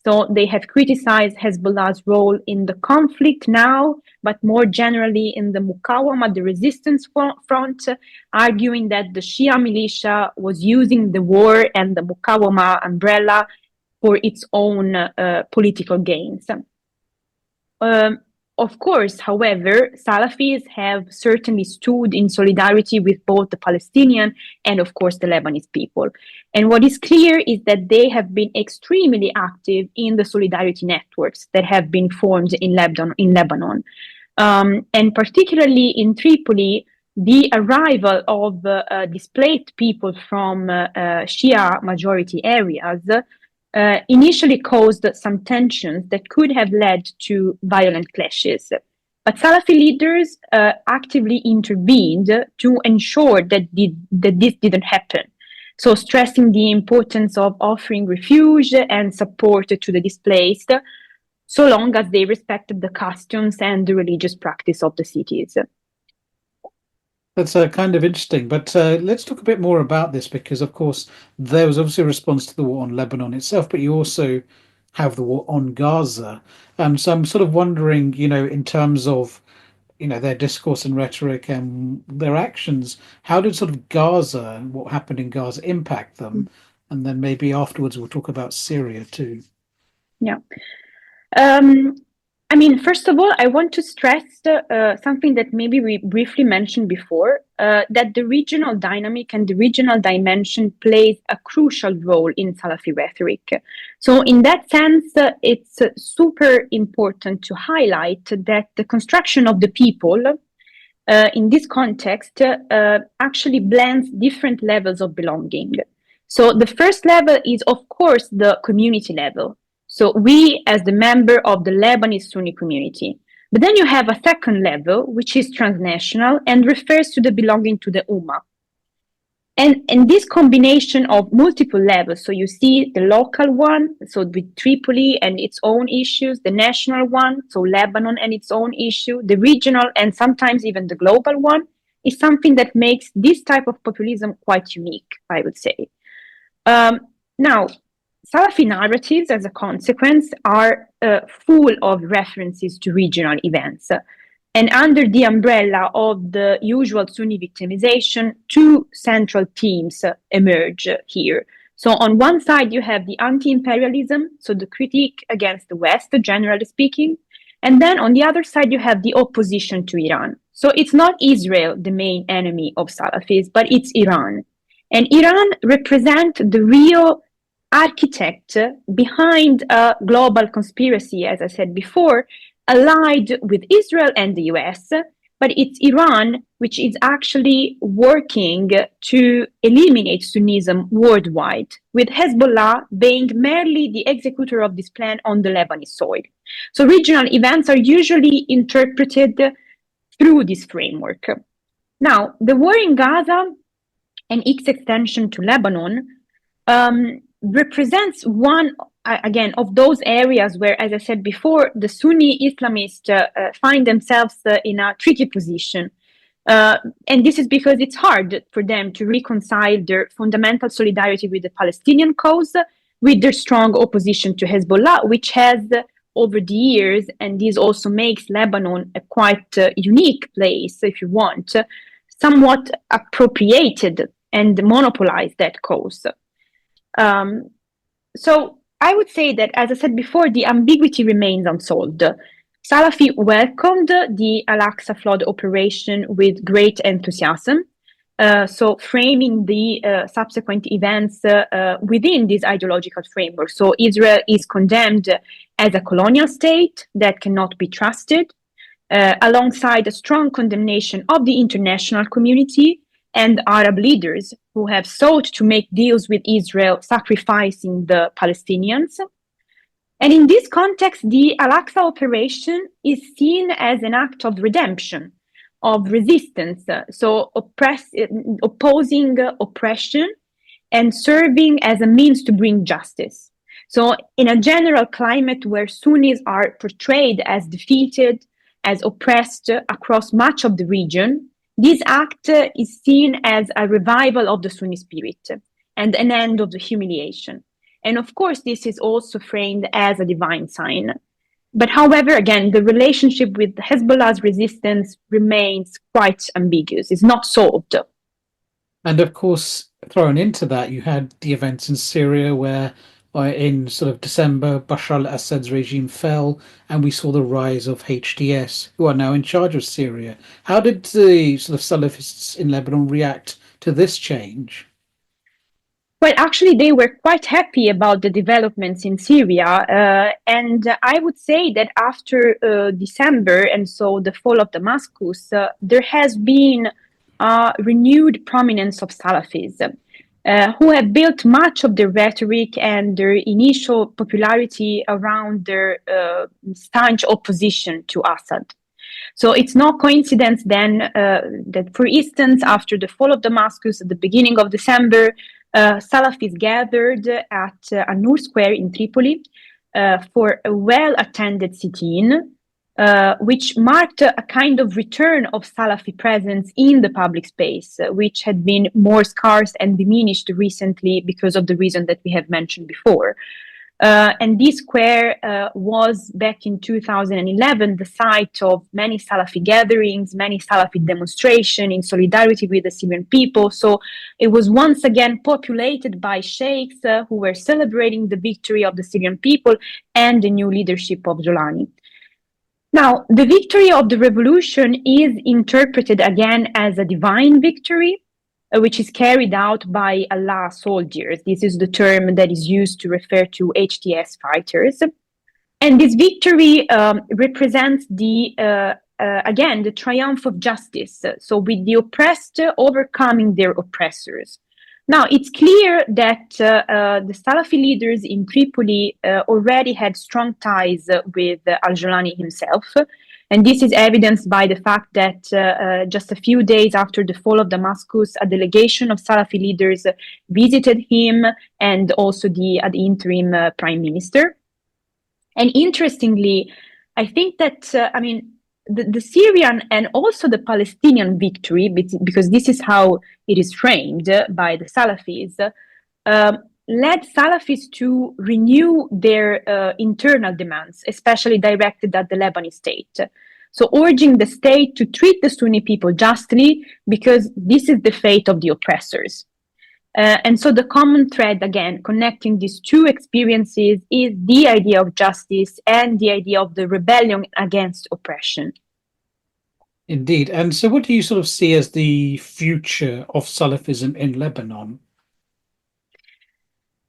C: So they have criticized Hezbollah's role in the conflict now, but more generally in the Muqawama, the resistance front, arguing that the Shia militia was using the war and the Muqawama umbrella for its own political gains. Of course, however, Salafis have certainly stood in solidarity with both the Palestinian and, of course, the Lebanese people. And what is clear is that they have been extremely active in the solidarity networks that have been formed in Lebanon. And particularly in Tripoli, the arrival of displaced people from Shia majority areas initially caused some tensions that could have led to violent clashes. But Salafi leaders actively intervened to ensure that this didn't happen. So stressing the importance of offering refuge and support to the displaced, so long as they respected the customs and the religious practice of the cities.
B: That's kind of interesting, but let's talk a bit more about this because, of course, there was obviously a response to the war on Lebanon itself, but you also have the war on Gaza. So I'm sort of wondering, in terms of, their discourse and rhetoric and their actions, how did sort of Gaza and what happened in Gaza impact them? And then maybe afterwards we'll talk about Syria too.
C: Yeah. First of all, I want to stress something that maybe we briefly mentioned before, that the regional dynamic and the regional dimension plays a crucial role in Salafi rhetoric. So in that sense, it's super important to highlight that the construction of the people in this context actually blends different levels of belonging. So the first level is, of course, the community level. So we as the member of the Lebanese Sunni community. But then you have a second level, which is transnational and refers to the belonging to the Ummah. And this combination of multiple levels, so you see the local one, so with Tripoli and its own issues, the national one, so Lebanon and its own issue, the regional and sometimes even the global one, is something that makes this type of populism quite unique, I would say. Now, Salafi narratives, as a consequence, are full of references to regional events. And under the umbrella of the usual Sunni victimization, two central themes emerge here. So on one side, you have the anti-imperialism, so the critique against the West, generally speaking. And then on the other side, you have the opposition to Iran. So it's not Israel, the main enemy of Salafis, but it's Iran. And Iran represents the real architect behind a global conspiracy, as I said before, allied with Israel and the US, but it's Iran which is actually working to eliminate Sunnism worldwide, with Hezbollah being merely the executor of this plan on the Lebanese soil. So regional events are usually interpreted through this framework. Now, the war in Gaza and its extension to Lebanon represents one, again, of those areas where, as I said before, the Sunni Islamists find themselves in a tricky position. And this is because it's hard for them to reconcile their fundamental solidarity with the Palestinian cause with their strong opposition to Hezbollah, which has, over the years, and this also makes Lebanon a quite unique place, if you want, somewhat appropriated and monopolized that cause. So I would say that, as I said before, the ambiguity remains unsolved. Salafi welcomed the Al-Aqsa flood operation with great enthusiasm, so framing the subsequent events within this ideological framework. So Israel is condemned as a colonial state that cannot be trusted, alongside a strong condemnation of the international community and Arab leaders who have sought to make deals with Israel, sacrificing the Palestinians. And in this context, the Al-Aqsa operation is seen as an act of redemption, of resistance, so opposing oppression and serving as a means to bring justice. So in a general climate where Sunnis are portrayed as defeated, as oppressed across much of the region, this act is seen as a revival of the Sunni spirit and an end of the humiliation. And of course, this is also framed as a divine sign. But however, again, the relationship with Hezbollah's resistance remains quite ambiguous. It's not solved.
B: And of course, thrown into that, you had the events in Syria where In sort of December, Bashar al-Assad's regime fell, and we saw the rise of HTS, who are now in charge of Syria. How did the sort of Salafists in Lebanon react to this change?
C: Well, actually, they were quite happy about the developments in Syria. And I would say that after December, and so the fall of Damascus, there has been a renewed prominence of Salafis, who have built much of their rhetoric and their initial popularity around their staunch opposition to Assad. So it's no coincidence then that, for instance, after the fall of Damascus at the beginning of December, Salafis gathered at An-Nur Square in Tripoli for a well-attended sit-in, which marked a kind of return of Salafi presence in the public space, which had been more scarce and diminished recently because of the reason that we have mentioned before. And this square was, back in 2011, the site of many Salafi gatherings, many Salafi demonstrations in solidarity with the Syrian people. So it was once again populated by sheikhs who were celebrating the victory of the Syrian people and the new leadership of Jolani. Now, the victory of the revolution is interpreted again as a divine victory, which is carried out by Allah soldiers. This is the term that is used to refer to HTS fighters. And this victory represents again, the triumph of justice. So with the oppressed overcoming their oppressors. Now, it's clear that the Salafi leaders in Tripoli already had strong ties with al-Jolani himself. And this is evidenced by the fact that just a few days after the fall of Damascus, a delegation of Salafi leaders visited him and also the interim prime minister. And interestingly, I think that, the Syrian and also the Palestinian victory, because this is how it is framed by the Salafis, led Salafis to renew their internal demands, especially directed at the Lebanese state. So urging the state to treat the Sunni people justly, because this is the fate of the oppressors. And so the common thread, again, connecting these two experiences is the idea of justice and the idea of the rebellion against oppression.
B: Indeed. And so what do you sort of see as the future of Salafism in Lebanon?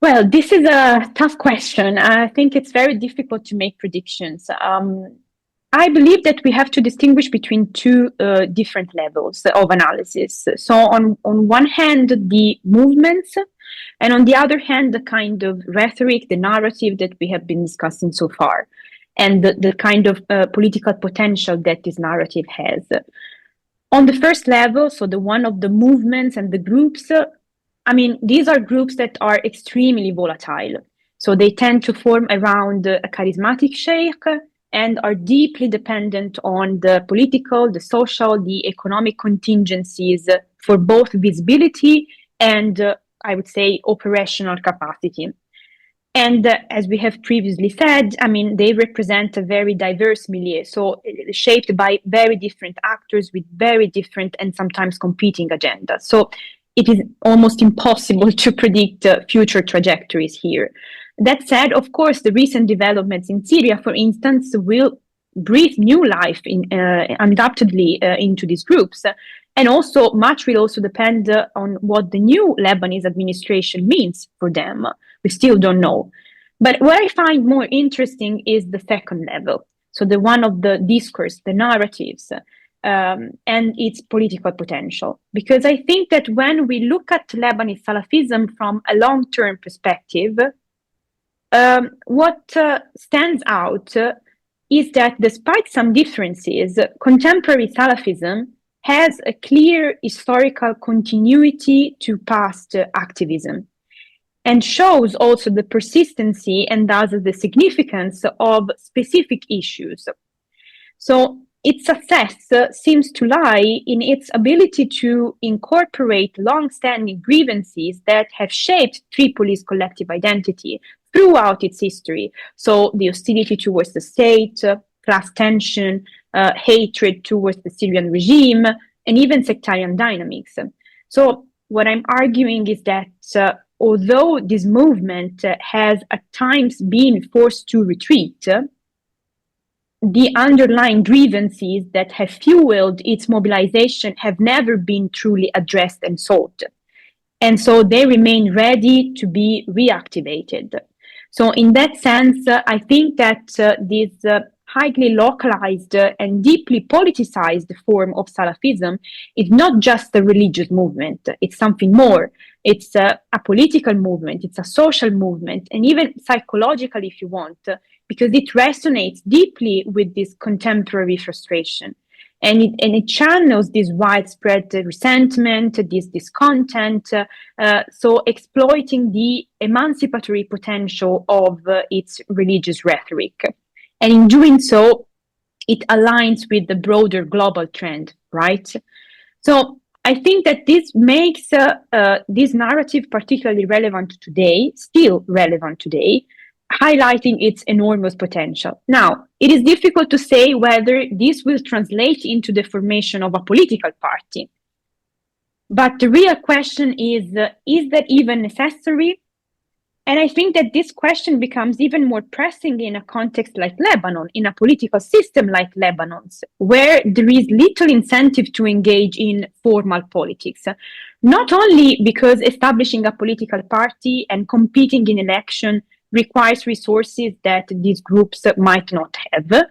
C: Well, this is a tough question. I think it's very difficult to make predictions. I believe that we have to distinguish between two different levels of analysis. So on one hand, the movements, and on the other hand, the kind of rhetoric, the narrative that we have been discussing so far, and the kind of political potential that this narrative has. On the first level, so the one of the movements and the groups, these are groups that are extremely volatile. So they tend to form around a charismatic sheikh and are deeply dependent on the political, the social, the economic contingencies for both visibility and, I would say, operational capacity. And as we have previously said, they represent a very diverse milieu, so shaped by very different actors with very different and sometimes competing agendas. So it is almost impossible to predict future trajectories here. That said, of course, the recent developments in Syria, for instance, will breathe new life undoubtedly into these groups. And also, much will also depend on what the new Lebanese administration means for them. We still don't know. But what I find more interesting is the second level. So the one of the discourse, the narratives, and its political potential. Because I think that when we look at Lebanese Salafism from a long-term perspective, what stands out is that despite some differences, contemporary Salafism has a clear historical continuity to past activism and shows also the persistency and thus the significance of specific issues. So its success seems to lie in its ability to incorporate long-standing grievances that have shaped Tripoli's collective identity throughout its history. So the hostility towards the state, class tension, hatred towards the Syrian regime, and even sectarian dynamics. So what I'm arguing is that although this movement has at times been forced to retreat, the underlying grievances that have fueled its mobilization have never been truly addressed and solved. And so they remain ready to be reactivated. So in that sense, I think that this highly localized and deeply politicized form of Salafism is not just a religious movement, it's something more. It's a political movement, it's a social movement, and even psychological, if you want, because it resonates deeply with this contemporary frustration. And it channels this widespread resentment, this discontent, so exploiting the emancipatory potential of its religious rhetoric. And in doing so, it aligns with the broader global trend, right? So I think that this makes this narrative particularly relevant today, still relevant today, highlighting its enormous potential. Now, it is difficult to say whether this will translate into the formation of a political party. But the real question is that even necessary? And I think that this question becomes even more pressing in a context like Lebanon, in a political system like Lebanon's, where there is little incentive to engage in formal politics. Not only because establishing a political party and competing in election requires resources that these groups might not have,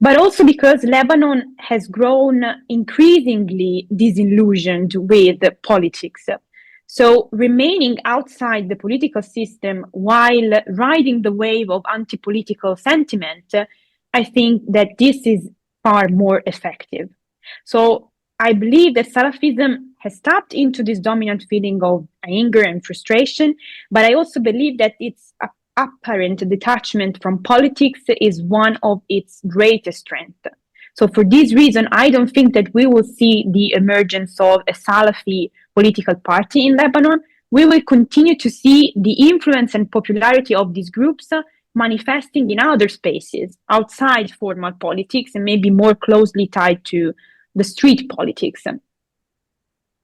C: but also because Lebanon has grown increasingly disillusioned with politics. So remaining outside the political system while riding the wave of anti-political sentiment, I think that this is far more effective. So I believe that Salafism has tapped into this dominant feeling of anger and frustration, but I also believe that its apparent detachment from politics is one of its greatest strengths. So for this reason, I don't think that we will see the emergence of a Salafi political party in Lebanon. We will continue to see the influence and popularity of these groups manifesting in other spaces outside formal politics and maybe more closely tied to the street politics.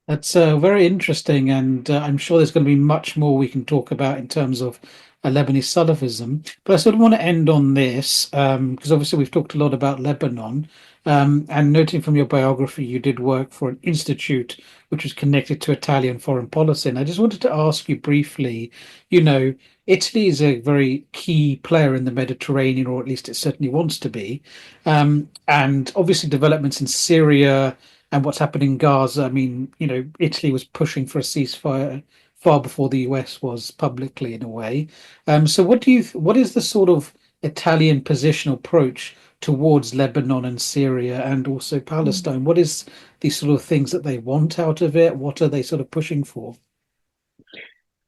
B: That's very interesting, and I'm sure there's going to be much more we can talk about in terms of Lebanese Salafism. But I sort of want to end on this because obviously we've talked a lot about Lebanon, and noting from your biography, you did work for an institute which was connected to Italian foreign policy. And I just wanted to ask you briefly, Italy is a very key player in the Mediterranean, or at least it certainly wants to be. And obviously developments in Syria and what's happened in Gaza. I mean, Italy was pushing for a ceasefire far before the US was publicly, in a way. So what is the sort of Italian positional approach towards Lebanon and Syria and also Palestine? What is the sort of things that they want out of it? What are they sort of pushing for?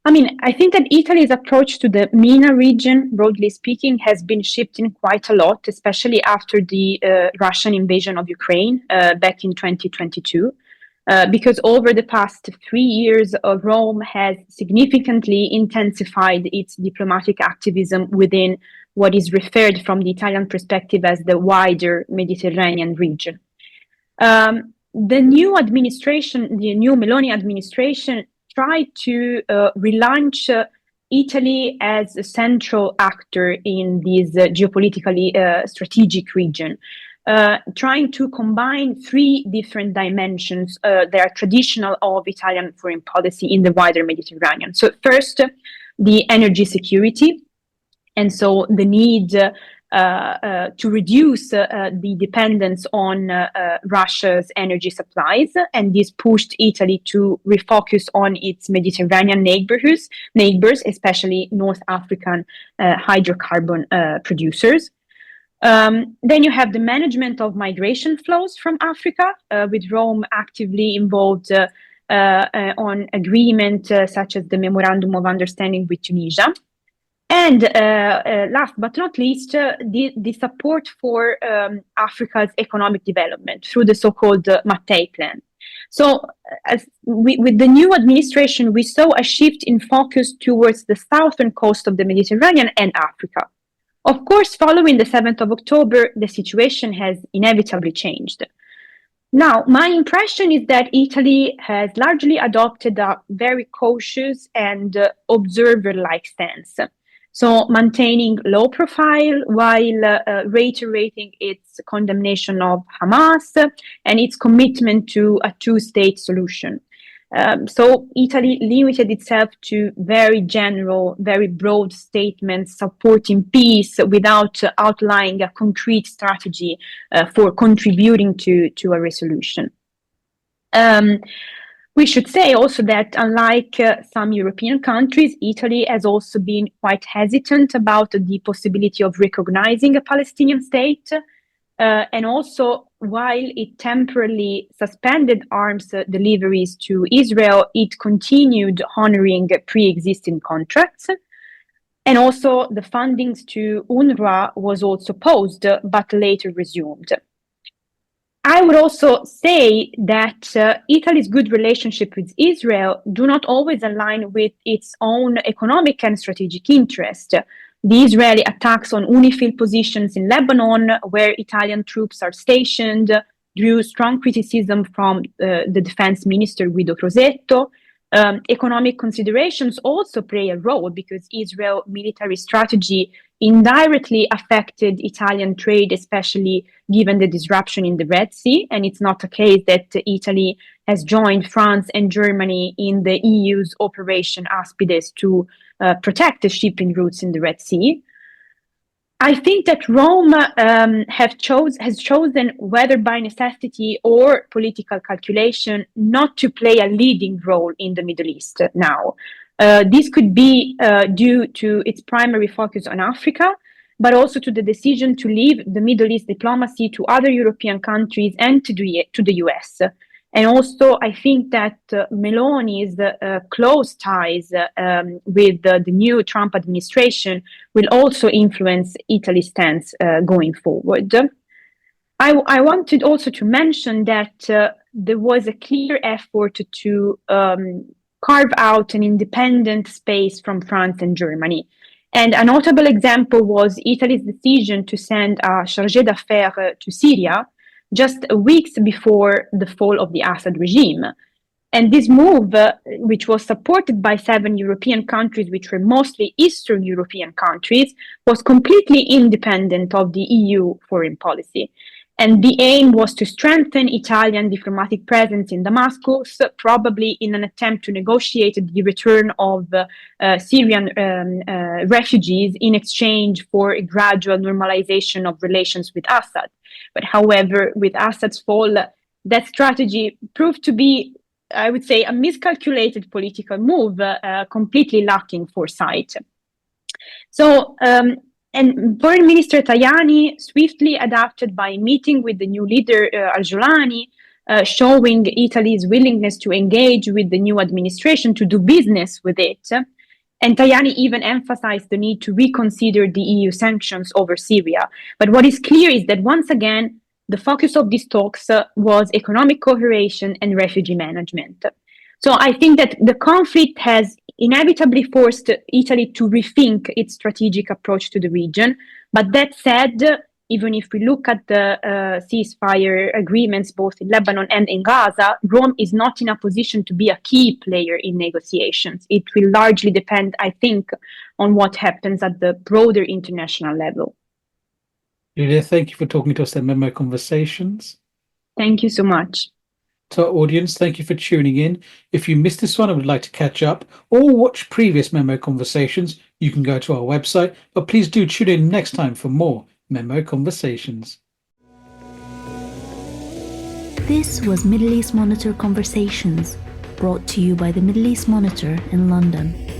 C: I mean, I think that Italy's approach to the MENA region, broadly speaking, has been shifting quite a lot, especially after the Russian invasion of Ukraine back in 2022. Because over the past 3 years, Rome has significantly intensified its diplomatic activism within what is referred from the Italian perspective as the wider Mediterranean region. The new administration, the new Meloni administration, tried to relaunch Italy as a central actor in this geopolitically strategic region. Trying to combine 3 different dimensions that are traditional of Italian foreign policy in the wider Mediterranean. So first, the energy security, and so the need to reduce the dependence on Russia's energy supplies, and this pushed Italy to refocus on its Mediterranean neighbors, especially North African hydrocarbon producers. Then you have the management of migration flows from Africa, with Rome actively involved on agreement such as the Memorandum of Understanding with Tunisia. And last but not least, the support for Africa's economic development through the so-called Mattei Plan. So with the new administration, we saw a shift in focus towards the southern coast of the Mediterranean and Africa. Of course, following the 7th of October, the situation has inevitably changed. Now, my impression is that Italy has largely adopted a very cautious and observer-like stance. So maintaining low profile while reiterating its condemnation of Hamas and its commitment to a two-state solution. So Italy limited itself to very general, very broad statements supporting peace without outlining a concrete strategy for contributing to a resolution. We should say also that unlike some European countries, Italy has also been quite hesitant about the possibility of recognizing a Palestinian state. And also, while it temporarily suspended arms deliveries to Israel, it continued honoring pre-existing contracts. And also, the fundings to UNRWA was also paused, but later resumed. I would also say that Italy's good relationship with Israel do not always align with its own economic and strategic interest. The Israeli attacks on UNIFIL positions in Lebanon, where Italian troops are stationed, drew strong criticism from the defense minister Guido Crosetto. Economic considerations also play a role because Israel's military strategy indirectly affected Italian trade, especially given the disruption in the Red Sea. And it's not a case that Italy has joined France and Germany in the EU's Operation Aspides to protect the shipping routes in the Red Sea. I think that Rome has chosen, whether by necessity or political calculation, not to play a leading role in the Middle East now. This could be due to its primary focus on Africa, but also to the decision to leave the Middle East diplomacy to other European countries and to the US. And also, I think that Meloni's close ties with the new Trump administration will also influence Italy's stance going forward. I wanted also to mention that there was a clear effort to carve out an independent space from France and Germany. And a notable example was Italy's decision to send a chargé d'affaires to Syria just weeks before the fall of the Assad regime. And this move, which was supported by 7 European countries, which were mostly Eastern European countries, was completely independent of the EU foreign policy. And the aim was to strengthen Italian diplomatic presence in Damascus, probably in an attempt to negotiate the return of Syrian refugees in exchange for a gradual normalization of relations with Assad. But however, with Assad's fall, that strategy proved to be, I would say, a miscalculated political move, completely lacking foresight. So, and Foreign Minister Tajani swiftly adapted by meeting with the new leader, Al-Jolani, showing Italy's willingness to engage with the new administration to do business with it. And Tajani even emphasized the need to reconsider the EU sanctions over Syria. But what is clear is that once again, the focus of these talks was economic cooperation and refugee management. So I think that the conflict has inevitably forced Italy to rethink its strategic approach to the region. But that said, even if we look at the ceasefire agreements both in Lebanon and in Gaza, Rome is not in a position to be a key player in negotiations. It will largely depend, I think, on what happens at the broader international level.
B: Giulia, thank you for talking to us at MEMO Conversations.
C: Thank you so much.
B: To our audience, thank you for tuning in. If you missed this one and would like to catch up or watch previous MEMO Conversations, you can go to our website, but please do tune in next time for more MEMO Conversations.
A: This was Middle East Monitor Conversations, brought to you by the Middle East Monitor in London.